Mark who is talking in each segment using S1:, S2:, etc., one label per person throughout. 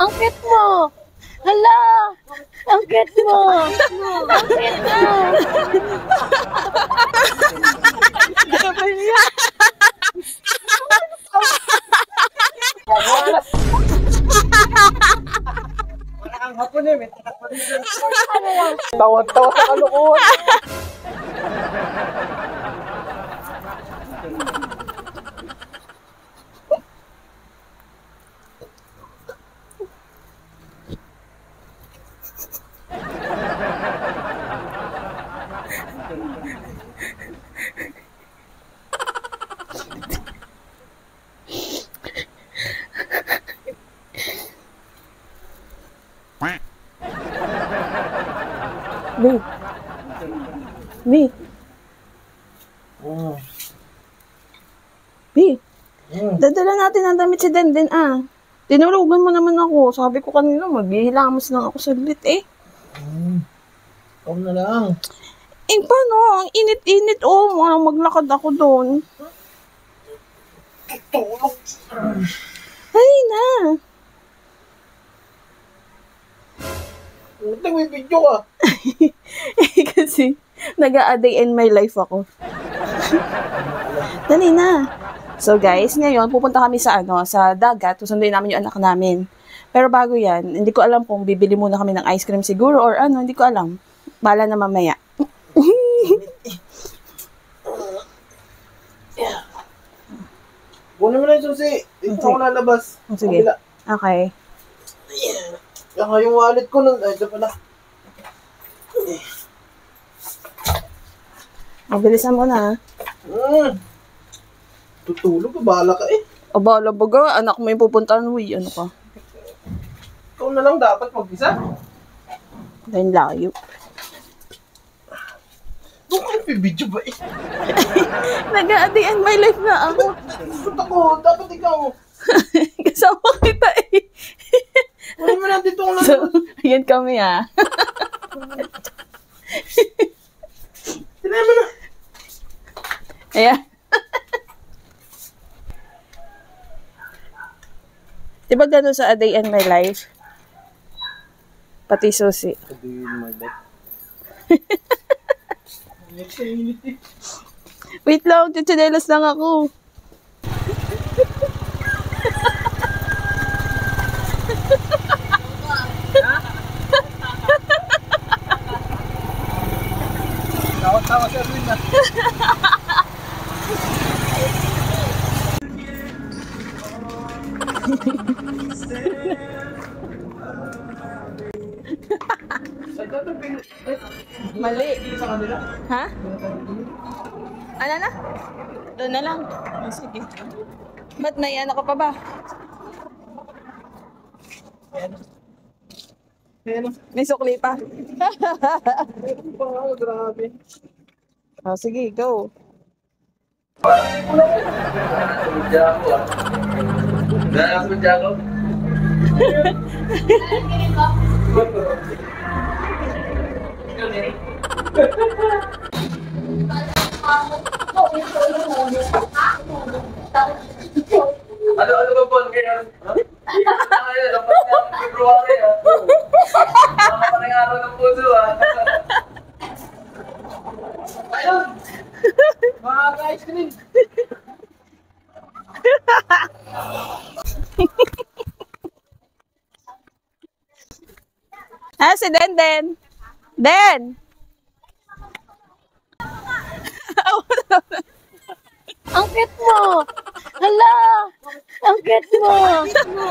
S1: Ang cute mo. Hala! Ang cute mo. Ang cute mo.
S2: Ang hapon eh, may tawad-tawa sa kalukuhan.
S1: B. Dadala natin ang damit si Denden Tinulugan mo naman ako. Sabi ko kanina, maghihilamos lang ako saglit
S2: Ikaw na lang.
S1: Paano? Ang init-init maglakad ako doon. Ay na.
S2: May video ka.
S1: Kasi nag-a-day in my life ako. Dali na. So guys, ngayon pupunta kami sa sa dagat. Susunduin namin yung anak namin. Pero bago yan, hindi ko alam kung bibili muna kami ng ice cream siguro or hindi ko alam. Bala na mamaya.
S2: Bunin mo na yung susi. Dito ako lalabas.
S1: Sige. Okay.
S2: Saka yung wallet ko nun. Ay, ito pala.
S1: Bilisan mo na.
S2: Tutulog ka, bahala ka eh.
S1: Abala baga, anak mo yung pupuntahan. Uy, ano ka?
S2: Ikaw na lang dapat mag-isa.
S1: Dahil layo.
S2: Doon ka nag-video ba eh?
S1: Nag-a-day in my life na ako.
S2: Gusto ko, dapat ikaw.
S1: Kasama kita eh.
S2: Wala mo lang dito ko lang.
S1: So, ayan kami
S2: Tinay mo na.
S1: Ayan. Diba gano'n sa A Day in My Life? Pati susi.
S2: A Day in My Life.
S1: Wait lang, chichinelas lang ako.
S2: Tawa-tawa si Erwin na.
S1: Mali. Ha? Ano na? Doon na lang. Sige. Ba't may ano ka pa ba? May sukli pa.
S2: Grabe.
S1: Sige, go.
S2: Ano ba po? Kaya dapat na February araw ng puso Ayun! Mga ice cream!
S1: Si Den. Den! Ang cute mo! Hala! Ang cute mo! Ang cute mo!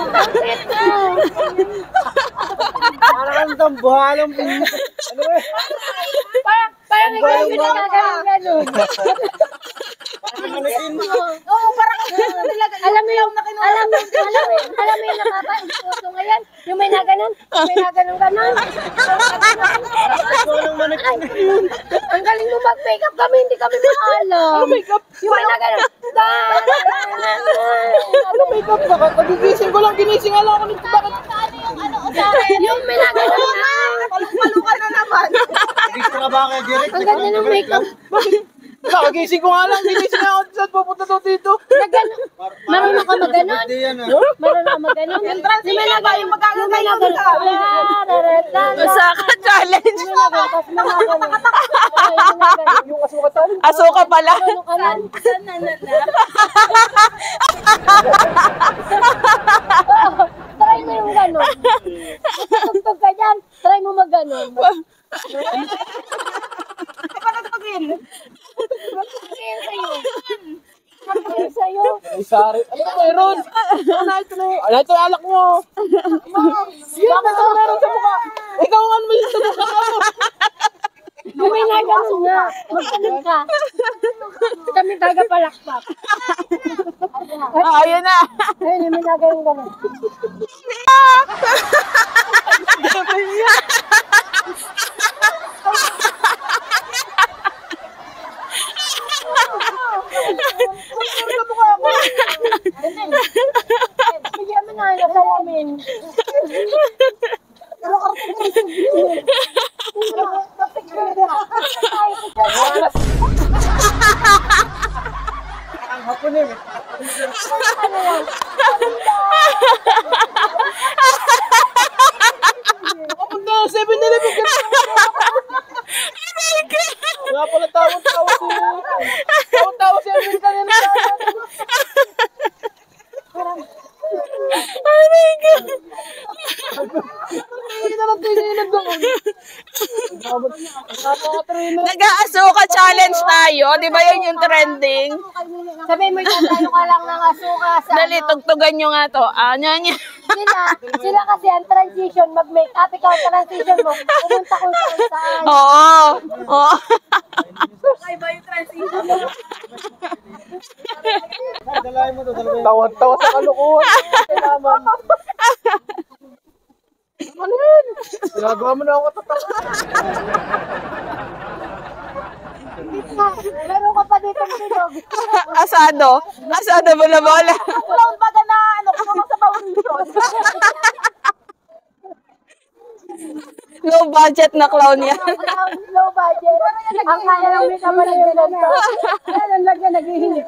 S2: Parang tambuhalang pinito. Ano ba?
S1: Parang ikaw yung pinagaganon. Oo, parang alam mo yung nakapag-puso ngayon? Yung may naganon? Ganon? Ang galing mo mag-makeup kami, hindi kami maalam. Ano makeup? Yung may naganon.
S2: Ano makeup ka? Kagigising ko lang, ginising alam ko nito. Bakit?
S1: Yung may naganon na.
S2: Palong-palong ka na naman. Gusto ka ba kay Derek?
S1: Ang ganda ng makeup.
S2: Nakagising ko nga lang, ginising ako saan pupunta to dito.
S3: Marunong ka maganon? Marunong ka maganon? Di ba nagawa yung magaganon?
S1: Masaka challenge.
S2: Yung asukatan.
S1: Asuka pala.
S3: Try mo yung ganon. Tugtog ka dyan, try mo maganon. Pagkain sa'yo.
S2: Ay, sorry. Ano ba meron? Ano ito na? Ano ito yung alak mo? Bakit ano meron sa mukha? Ikaw ang may sa mukha mo.
S3: May naganon nga. Magkanon ka. Kami tagapalakpak.
S1: Ayun na.
S3: Ayun, may naganon ganon. Bigyan mo na ano sa lamin.
S2: Ang hapon eh. Kapunta ako 7-Eleven. Wala pala tawag-tawag si... Tawag-tawag si Erwin kanina.
S1: Oh my God.
S2: Hindi na lang tingin doon. Napaka-trainer.
S1: Nag-aasuka challenge tayo. Di ba yun yung trending?
S3: Sabi mo yung tayo ka lang ng asuka sa
S1: Dali, tugtugan nyo nga to. Ano niya?
S3: sila kasi ang transition, mag-make up, ikaw ang transition mo, pumunta kung saan.
S1: Oo. Oo.
S2: Tawad-tawa sa kalukuhan. Kailangan. Ano yun? Ginagawa mo na ako katatawa.
S3: Meron ka pa dito bilog.
S1: Asado. Asado bola-bola.
S3: Clown baga na, ano, kumama sa foundation.
S1: Low budget na clown yan.
S3: Low budget. Ang kaya lang may kamali yung ganito. Kaya lang lagyan, naghihinip.